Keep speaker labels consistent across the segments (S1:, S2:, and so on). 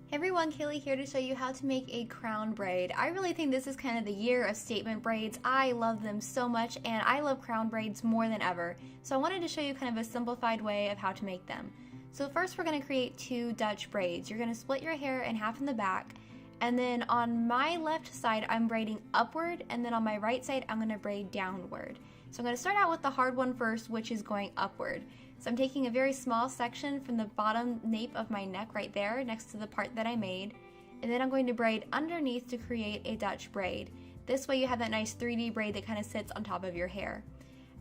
S1: Hey everyone, Kaylee here to show you how to make a crown braid. I really think this is kind of the year of statement braids. I love them so much and I love crown braids more than ever. So I wanted to show you kind of a simplified way of how to make them. So first we're going to create two Dutch braids. You're going to split your hair in half in the back, and then on my left side I'm braiding upward, and then on my right side I'm going to braid downward. So I'm going to start out with the hard one first, which is going upward. So I'm taking a very small section from the bottom nape of my neck right there next to the part that I made, and then I'm going to braid underneath to create a Dutch braid. This way you have that nice 3D braid that kind of sits on top of your hair.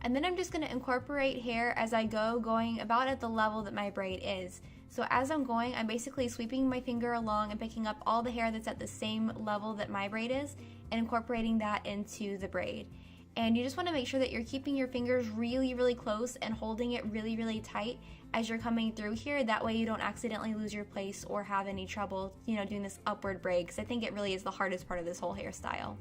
S1: And then I'm just going to incorporate hair as I go, going about at the level that my braid is. So as I'm going, I'm basically sweeping my finger along and picking up all the hair that's at the same level that my braid is and incorporating that into the braid. And you just want to make sure that you're keeping your fingers really close and holding it really tight as you're coming through here. That way you don't accidentally lose your place or have any trouble, doing this upward braid, because I think it really is the hardest part of this whole hairstyle.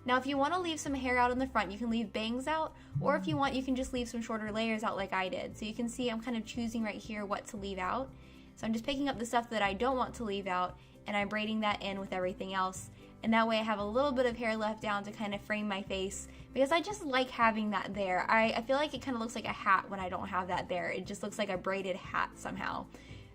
S1: Now if you want to leave some hair out in the front, you can leave bangs out, or if you want, you can just leave some shorter layers out like I did. So you can see I'm kind of choosing right here what to leave out. So I'm just picking up the stuff that I don't want to leave out, and I'm braiding that in with everything else. And that way I have a little bit of hair left down to kind of frame my face, because I just like having that there. I feel like it kind of looks like a hat when I don't have that there. It just looks like a braided hat somehow.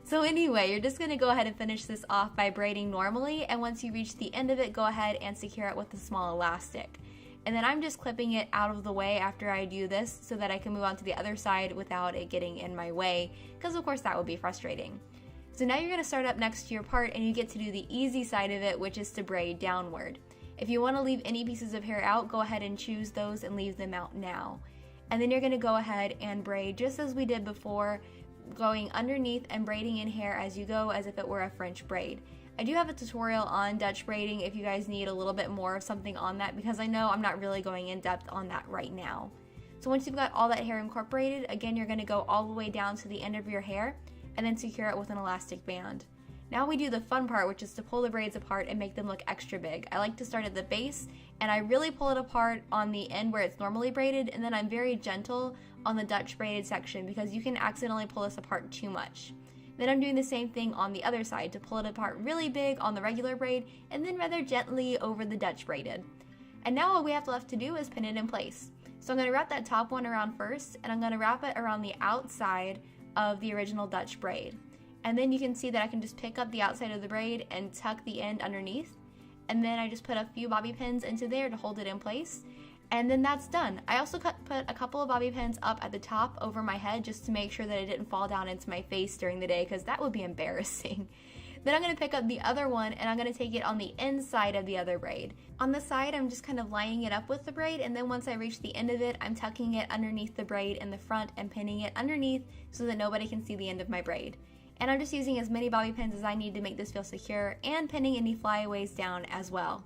S1: So anyway, you're just going to go ahead and finish this off by braiding normally, and once you reach the end of it, go ahead and secure it with a small elastic. And then I'm just clipping it out of the way after I do this so that I can move on to the other side without it getting in my way, because of course that would be frustrating. So now you're going to start up next to your part, and you get to do the easy side of it, which is to braid downward. If you want to leave any pieces of hair out, go ahead and choose those and leave them out now. And then you're going to go ahead and braid just as we did before, going underneath and braiding in hair as you go, as if it were a French braid. I do have a tutorial on Dutch braiding if you guys need a little bit more of something on that, because I know I'm not really going in depth on that right now. So once you've got all that hair incorporated, again you're going to go all the way down to the end of your hair and then secure it with an elastic band. Now we do the fun part, which is to pull the braids apart and make them look extra big. I like to start at the base, and I really pull it apart on the end where it's normally braided, and then I'm very gentle on the Dutch braided section because you can accidentally pull this apart too much. Then I'm doing the same thing on the other side to pull it apart really big on the regular braid and then rather gently over the Dutch braided. And now all we have left to do is pin it in place. So I'm going to wrap that top one around first, and I'm going to wrap it around the outside of the original Dutch braid. And then you can see that I can just pick up the outside of the braid and tuck the end underneath. And then I just put a few bobby pins into there to hold it in place. And then that's done. I also put a couple of bobby pins up at the top over my head just to make sure that it didn't fall down into my face during the day, because that would be embarrassing. Then I'm going to pick up the other one, and I'm going to take it on the inside of the other braid. On the side, I'm just kind of lining it up with the braid, and then once I reach the end of it, I'm tucking it underneath the braid in the front and pinning it underneath so that nobody can see the end of my braid. And I'm just using as many bobby pins as I need to make this feel secure, and pinning any flyaways down as well.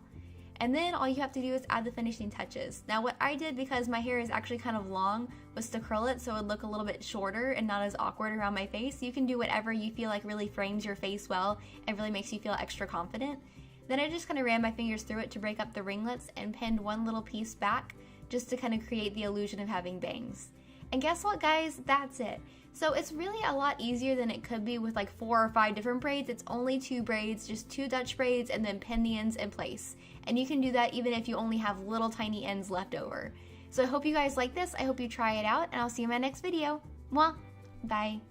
S1: And then all you have to do is add the finishing touches. Now what I did, because my hair is actually kind of long, was to curl it so it would look a little bit shorter and not as awkward around my face. You can do whatever you feel like really frames your face well and really makes you feel extra confident. Then I just kind of ran my fingers through it to break up the ringlets and pinned one little piece back just to kind of create the illusion of having bangs. And guess what, guys? That's it. So it's really a lot easier than it could be with like 4 or 5 different braids. It's only 2 braids, just 2 Dutch braids, and then pin the ends in place. And you can do that even if you only have little tiny ends left over. So I hope you guys like this. I hope you try it out, and I'll see you in my next video. Mwah! Bye.